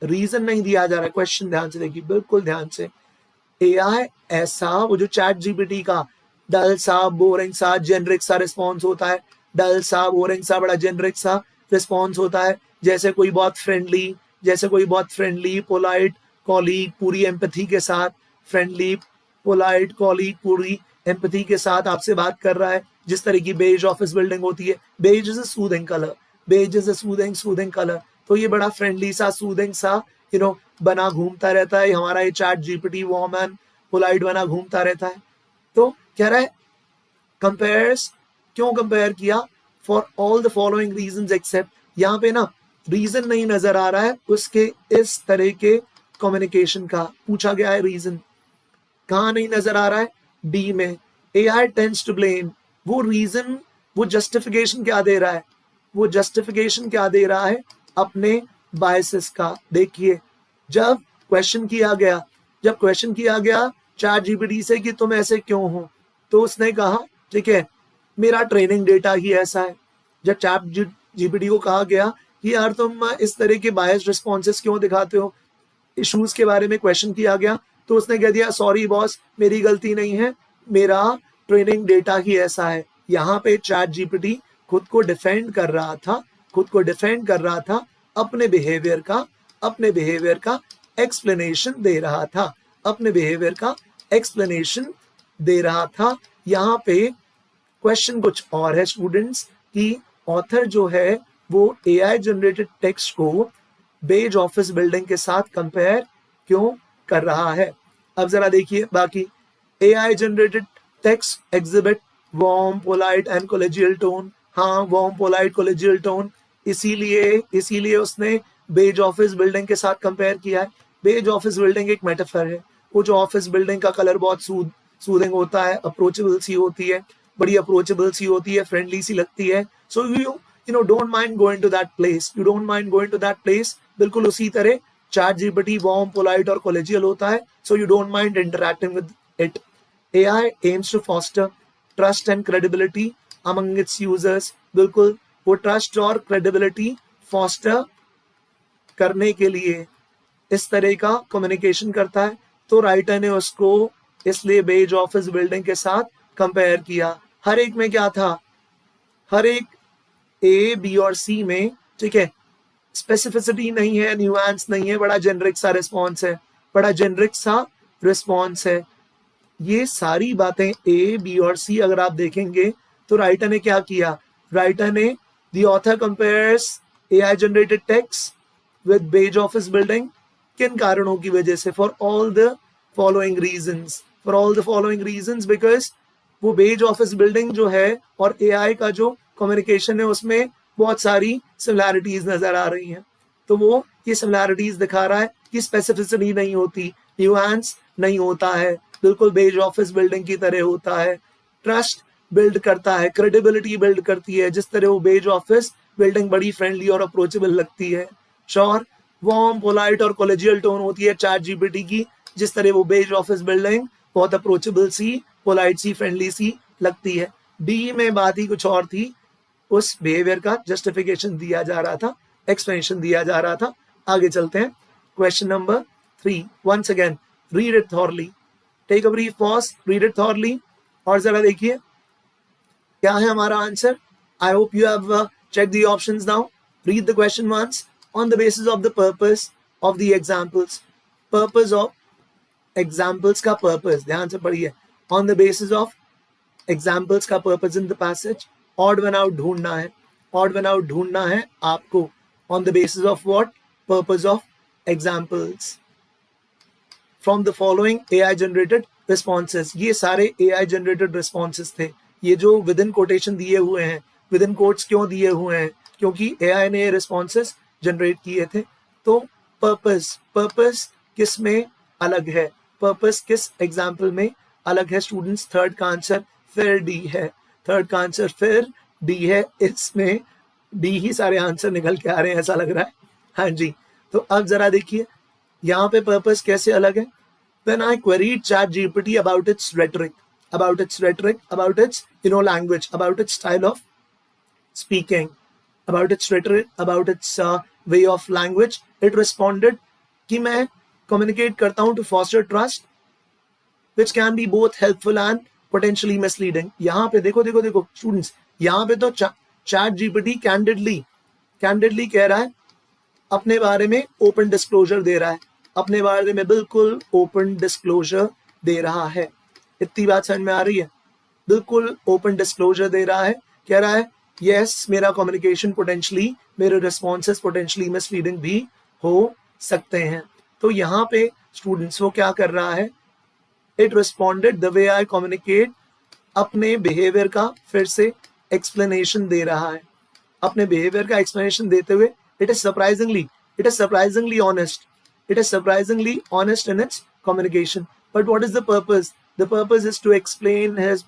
reason नहीं दिया जा रहा है, क्वेश्चन ध्यान से देखिए, बिल्कुल ध्यान से। AI ऐसा, वो जो चैट जीपीटी का डल सा बोरिंग सा जेनरिक सा रिस्पॉन्स होता है, डल सा बोरिंग सा बड़ा जेनरिक सा रिस्पॉन्स होता है, जैसे कोई बहुत फ्रेंडली पोलाइट कॉलीग पूरी एम्पैथी के साथ, फ्रेंडली पोलाइट कॉलीग पूरी एम्पैथी के साथ आपसे बात कर रहा है, जिस तरह की बेज ऑफिस बिल्डिंग होती है। Beige is a soothing colour, beige is a soothing colour. तो ये बड़ा फ्रेंडली सा सूदिंग सा बना घूमता रहता है हमारा ये chat GPT, warm and polite बना घूमता रहता है। तो कह रहा है कंपेयर्स, क्यों कंपेयर किया? For all the following reasons except, यहाँ पे ना रीजन नहीं नजर आ रहा है उसके इस तरह के कम्युनिकेशन का, पूछा गया है रीजन, कहाँ नहीं नजर आ रहा है? डी में। AI टेंड्स टू ब्लेम, वो रीजन, वो जस्टिफिकेशन क्या दे रहा है? वो जस्टिफिकेशन क्या दे रहा है? अपने बायसेस का। देखिए जब क्वेश्चन किया गया चैट जीपीटी से कि तुम ऐसे क्यों हो, तो उसने कहा ठीक है मेरा ट्रेनिंग डेटा ही ऐसा है। जब चैट जीपीटी को कहा गया कि यार तुम इस तरह के बायस्ड रिस्पॉन्सेस क्यों दिखाते हो, इश्यूज के बारे में क्वेश्चन किया गया, तो उसने कह दिया सॉरी बॉस, मेरी गलती नहीं है, मेरा ट्रेनिंग डेटा ही ऐसा है। यहाँ पे चैट जीपीटी खुद को डिफेंड कर रहा था, अपने बिहेवियर का एक्सप्लेनेशन दे रहा था, यहाँ पे क्वेश्चन कुछ और है स्टूडेंट्स कि ऑथर जो है वो AI जनरेटेड टेक्स्ट को बेज ऑफिस बिल्डिंग के साथ कंपेयर क्यों कर रहा है। अब जरा देखिए बाकी, AI generated text exhibit warm polite and collegial tone. हाँ, वार्म पोलाइट कोलेजियल टोन, इसीलिए उसने बेज ऑफिस बिल्डिंग के साथ कंपेयर किया है। बेज ऑफिस बिल्डिंग एक मेटाफर है, वो जो ऑफिस बिल्डिंग का कलर बहुत सूदिंग होता है, अप्रोचेबल सी होती है, बड़ी अप्रोचेबल सी होती है, फ्रेंडली सी लगती है। So you don't mind going to that place, बिल्कुल उसी तरह चैट जीपीटी वार्म पोलाइट और कोलेजियल होता है, so you don't mind interacting with it. AI aims to foster trust and credibility among its users. बिल्कुल वो ट्रस्ट और क्रेडिबिलिटी फॉस्टर करने के लिए इस तरह का कम्युनिकेशन करता है। तो राइटर ने उसको इसलिए बेज ऑफिस बिल्डिंग के साथ कंपेयर किया। हर एक में क्या था? हर एक A, B और C में, ठीक है, स्पेसिफिसिटी नहीं है, न्यूएंस नहीं है, बड़ा जेनरिक सा रिस्पॉन्स है। ये सारी बातें A, B और C अगर आप देखेंगे तो राइटर ने क्या किया? राइटर ने the author compares AI generated text with beige office building, किन कारणों की वजह से? For all the following reasons, because वो बेज ऑफिस बिल्डिंग जो है और AI का जो कम्युनिकेशन है उसमें बहुत सारी सिमिलैरिटीज नजर आ रही हैं। तो वो ये सिमिलैरिटीज दिखा रहा है कि स्पेसिफिसिटी नहीं होती, न्यूएंस नहीं होता है, बिल्कुल बेज ऑफिस बिल्डिंग की तरह होता है, ट्रस्ट बिल्ड करता है, क्रेडिबिलिटी बिल्ड करती है, जिस तरह वो बेज ऑफिस बिल्डिंग बड़ी फ्रेंडली और अप्रोचेबल लगती है। श्योर, वार्म पोलाइट और कोलेजियल टोन होती है चैट जीपीटी की, जिस तरह वो बेज ऑफिस बिल्डिंग बहुत अप्रोचेबल सी, पोलाइट सी, फ्रेंडली सी लगती है। डी में बात ही कुछ और थी, उस बिहेवियर का जस्टिफिकेशन दिया जा रहा था, एक्सप्लेनेशन दिया जा रहा था। आगे चलते हैं, question number 3। Once again read it thoroughly, take a brief pause, read it thoroughly, और जरा देखिए क्या है हमारा answer. I hope you have check the options now. Read the question once on the basis of the purpose of the examples. Purpose of examples का purpose, ध्यान से पढ़िए, on the basis of examples का purpose in the passage. Odd one out ढूंढना है, odd one out ढूंढना है आपको on the basis of what, purpose of examples. From the following AI generated responses, ये सारे AI जनरेटेड रिस्पॉन्सेस थे। ये जो विद इन कोटेशन दिए हुए हैं, विद इन कोट्स क्यों दिए हुए हैं, क्योंकि AI ने ये रिस्पॉन्सेस जनरेट किए थे। तो पर्पस, पर्पस किस में अलग है, पर्पस किस एग्जाम्पल में अलग है स्टूडेंट्स? थर्ड का आंसर फिर डी है, थर्ड का आंसर फिर डी है। इसमें डी ही सारे आंसर निकल के आ रहे हैं ऐसा लग रहा है। हाँ जी, तो अब जरा देखिए यहाँ पे पर्पस कैसे अलग है। When I queried ChatGPT about its rhetoric, about its language, about its style of speaking, about its rhetoric, about its way of language, it responded कि मैं communicate करता हूँ to foster trust, which can be both helpful and potentially misleading। यहाँ पे देखो देखो देखो students, यहाँ पे तो ChatGPT candidly कह रहा है, अपने बारे में ओपन डिस्क्लोजर दे रहा है, अपने बारे में बिल्कुल ओपन डिस्क्लोजर दे रहा है। इतनी बात समझ में आ रही है? बिल्कुल ओपन डिस्क्लोजर दे रहा है, कह रहा है यस मेरा कम्युनिकेशन पोटेंशियली, मेरे रिस्पॉन्सेस पोटेंशियली मिसलीडिंग भी हो सकते हैं। तो यहाँ पे स्टूडेंट्स वो क्या कर रहा है, it responded the way I communicate, अपने बिहेवियर का फिर से एक्सप्लेनेशन दे रहा है, अपने बिहेवियर का एक्सप्लेनेशन देते हुए it is surprisingly honest, it is surprisingly honest in its communication। But what is the purpose? The purpose is to explain his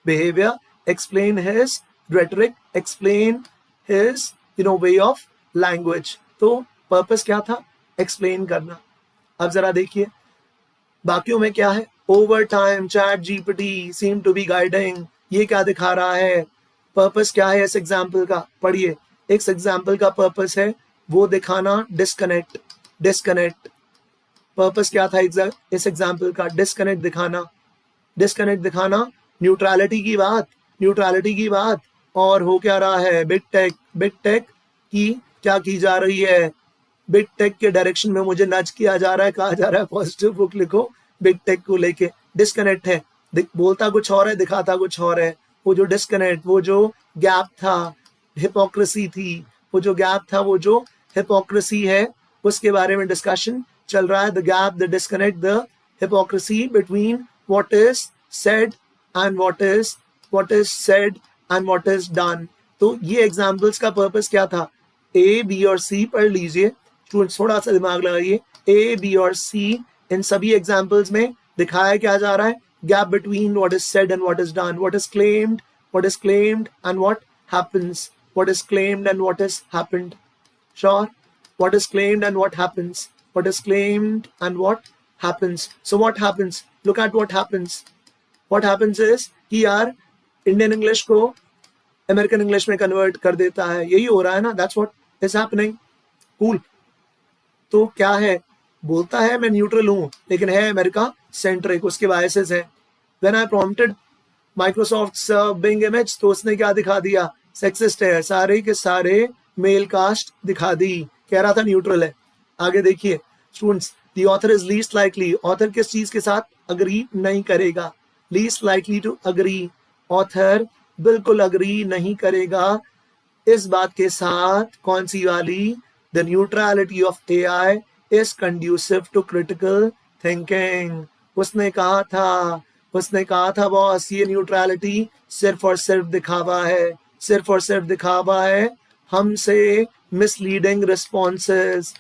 behavior, explain his rhetoric, explain his way of language। तो purpose क्या था? explain करना। अब जरा देखिए बाकियों में क्या है, over time ChatGPT seem to be guiding, ये क्या दिखा रहा है, पर्पस क्या है इस एग्जाम्पल का? पढ़िए, इस एग्जाम्पल का पर्पस है वो दिखाना डिस्कनेक्ट, डिस्कनेक्ट। पर्पस क्या था इस एग्जाम्पल का? डिस्कनेक्ट दिखाना, डिस्कनेक्ट दिखाना, न्यूट्रलिटी की बात, न्यूट्रलिटी की बात। और हो क्या रहा है, बिग टेक, बिग टेक की क्या की जा रही है, बिग टेक के डायरेक्शन में मुझे नज किया जा रहा है, कहा जा रहा है पॉजिटिव बुक लिखो बिग टेक को लेके। डिस्कनेक्ट है, बोलता कुछ और है, दिखाता कुछ और है। वो जो डिस्कनेक्ट, वो जो गैप था, हिपोक्रेसी थी, वो जो गैप था, वो जो हिपोक्रेसी है, उसके बारे में डिस्कशन चल रहा है। The gap, the disconnect, the hypocrisy between what is said and what is said and what is done. तो ये एग्जांपल्स का पर्पस क्या था? ए, बी और सी पढ़ लीजिए स्टूडेंट्स, थोड़ा सा दिमाग लगाइए। ए, बी और सी इन सभी एग्जांपल्स में दिखाया क्या जा रहा है? Gap between what is said and what is done, what is claimed and what happens, what is claimed and what is happened। Sure, what is claimed and what happens, what is claimed and what happens। So what happens, look at what happens is कि यार Indian English को American English में convert कर देता है, यही हो रहा है ना, that's what is happening। Cool। तो क्या है, बोलता है मैं न्यूट्रल हूं लेकिन है अमेरिका सेंट्रिक, उसके बायसेस है। When I prompted Microsoft Bing image, तो उसने क्या दिखा दिया, सेक्सिस्ट है, सारे के सारे मेल कास्ट दिखा दी, कह रहा था न्यूट्रल है। आगे देखिए students, the author is least likely, author किस चीज के साथ अग्री नहीं करेगा? Least likely to agree, author बिल्कुल अग्री नहीं करेगा इस बात के साथ, कौन सी वाली? The neutrality of AI is conducive to critical thinking. उसने कहा था बॉस, ये न्यूट्रलिटी सिर्फ और सिर्फ दिखावा है, सिर्फ और सिर्फ दिखावा है। हमसे मिसलीडिंग रिस्पॉन्सेस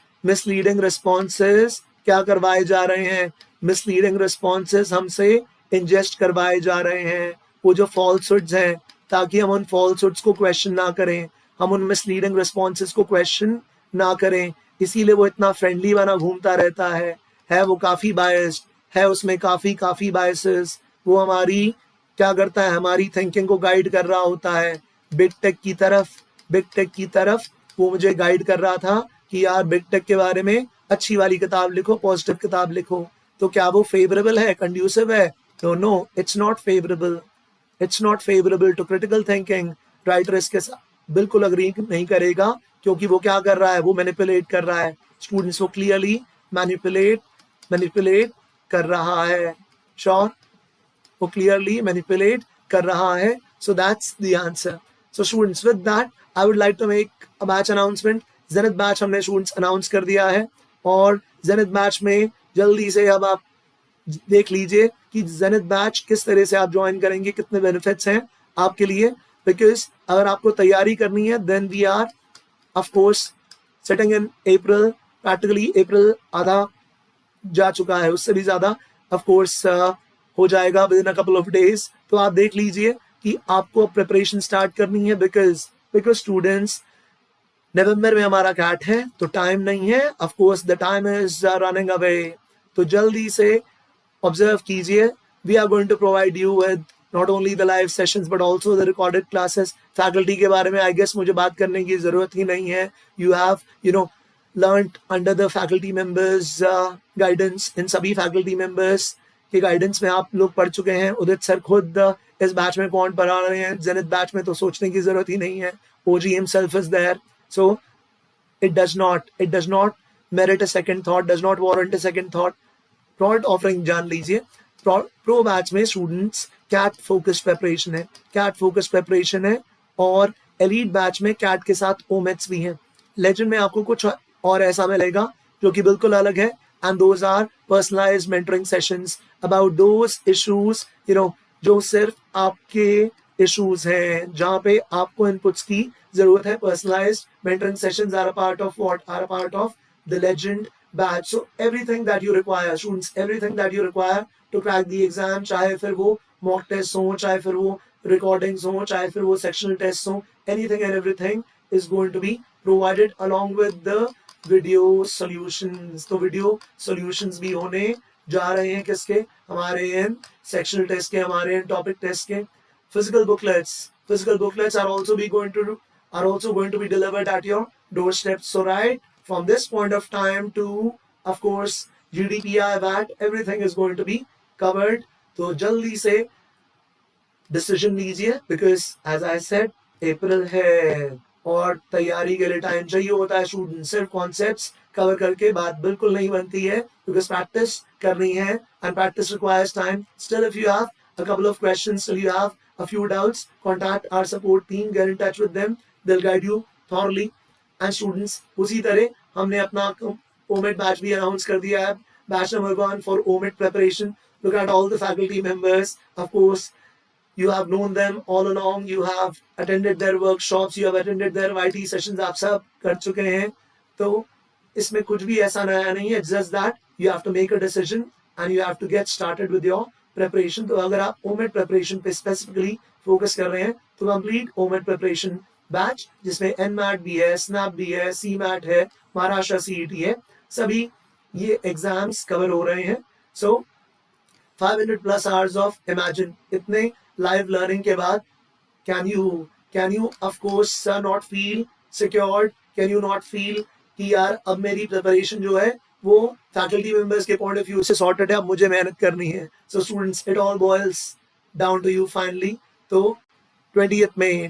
क्या करवाए जा रहे हैं? मिसलीडिंग रिस्पॉन्सेस हमसे इंजेस्ट करवाए जा रहे हैं, वो जो फॉल्सहुड्स हैं, ताकि हम उन फॉल्सहुड्स को क्वेश्चन ना करें, हम उन मिसलीडिंग रिस्पॉन्सेस को क्वेश्चन ना करें। इसीलिए वो इतना फ्रेंडली बना घूमता रहता है वो काफ़ी बायस्ड है, उसमें काफ़ी बायसेस। वो हमारी क्या करता है, हमारी थिंकिंग को गाइड कर रहा होता है बिग टेक की तरफ। वो मुझे गाइड कर रहा था कि यार बिग टेक के बारे में अच्छी वाली किताब लिखो, पॉजिटिव किताब लिखो। तो क्या वो फेवरेबल है, कंड्यूसिव है? No, it's not favourable to critical thinking. Writer इसके साथ बिल्कुल अग्री नहीं करेगा, क्योंकि वो क्या कर रहा है, वो मैनिपुलेट कर रहा है स्टूडेंट्स, वो क्लियरली मैनिपुलेट कर रहा है. श्योर? वो क्लियरली मैनिपुलेट कर रहा है. So that's the answer. So students, with that I would like to make a batch announcement. Zenith batch हमने students announce कर दिया है और Zenith batch में जल्दी से अब आप देख लीजिए कि Zenith batch किस तरह से आप ज्वाइन करेंगे, कितने बेनिफिट्स हैं आपके लिए. बिकॉज अगर आपको तैयारी करनी है then we are of course sitting in April. Practically April आधा जा चुका है, उससे भी ज़्यादा of course हो जाएगा with in a couple of days. तो आप देख लीजिए कि आपको प्रिपरेशन स्टार्ट करनी है. बिकॉज स्टूडेंट्स नवंबर में हमारा कैट है तो टाइम नहीं है. Of course the time is running away. तो जल्दी से ऑब्जर्व कीजिए. We are going to provide you with not only the live sessions but also the recorded classes. Faculty के बारे में आई गेस मुझे बात करने की जरूरत ही नहीं है. You have learned under the faculty members guidance. इन सभी फैकल्टी मेंबर्स के गाइडेंस में आप लोग पढ़ चुके हैं. उदित सर खुद इस बैच में कौन पढ़ा रहे हैं. जेनिथ बैच में तो सोचने की जरूरत ही नहीं है. OG himself is there. So it does not merit a second thought, does not warrant a second thought. Product offering जान लीजिए. प्रो बैच में स्टूडेंट्स कैट फोकस्ड प्रेपरेशन है और एलीट बैच में कैट के साथ ओमेट्स भी हैं. लेजेंड में आपको कुछ और ऐसा मिलेगा जो कि बिल्कुल अलग है. And those are personalized mentoring sessions about those issues, जो सिर्फ आपके issues हैं, जहाँ पे आपको inputs की जरूरत है. Personalized mentoring sessions are a part of what? Are a part of the Legend batch. So everything that you require, students, everything that you require to crack the exam, चाहे फिर वो mock tests हो, चाहे फिर वो recordings हो, चाहे फिर वो sectional tests हो, anything and everything is going to be provided along with the video solutions. तो वीडियो सॉल्यूशंस भी होने जा रहे हैं किसके? हमारे इन सेक्शनल टेस्ट के, हमारे इन टॉपिक टेस्ट के. Physical booklets are also going to be delivered at your doorstep. So right from this point of time to of course GDPR VAT, everything is going to be covered. तो जल्दी से decision लीजिए because as I said अप्रैल है और तैयारी के लिए time चाहिए होता है. स्टूडेंट सिर्फ कॉन्सेप्ट्स कवर करके बात बिल्कुल नहीं बनती है बिकॉज प्रैक्टिस करनी है and practice requires time. Still if you have a couple of questions, still you have a few doubts, contact our support team, get in touch with them, they will guide you thoroughly. And students उसी तरह हमने अपना omit batch भी announce कर दिया है. Batch number 1 for omit preparation. Look at all the faculty members. Of course you have known them all along, you have attended their workshops, you have attended their YT sessions, आप सब कर चुके हैं. तो इसमें कुछ भी ऐसा नया नहीं है. just that you have to make a decision and you have to get started with your preparation. तो अगर आप OMET preparation पे specifically focus कर रहे हैं तो complete OMET preparation batch जिसमें NMAT भी है, SNAP भी है, CMAT है, महाराष्ट्र CET है, सभी ये एग्जाम्स कवर हो रहे हैं. So 500+ hours of imagine इतने live learning के बाद can you of course not feel secured? Can you not feel कि यार अब मेरी preparation जो है वो faculty members के point of view से sorted है, अब मुझे मेहनत करनी है. So students, it all boils down to you finally. तो 20th May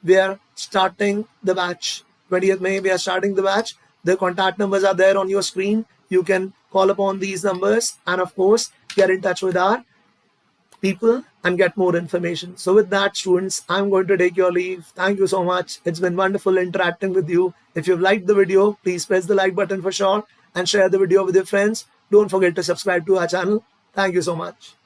we are starting the batch. 20th May we are starting the batch. The contact numbers are there on your screen. You can call upon these numbers and of course get in touch with our people and get more information. So with that, students, I'm going to take your leave. Thank you so much. It's been wonderful interacting with you. If you've liked the video, please press the like button for sure and share the video with your friends. Don't forget to subscribe to our channel. Thank you so much.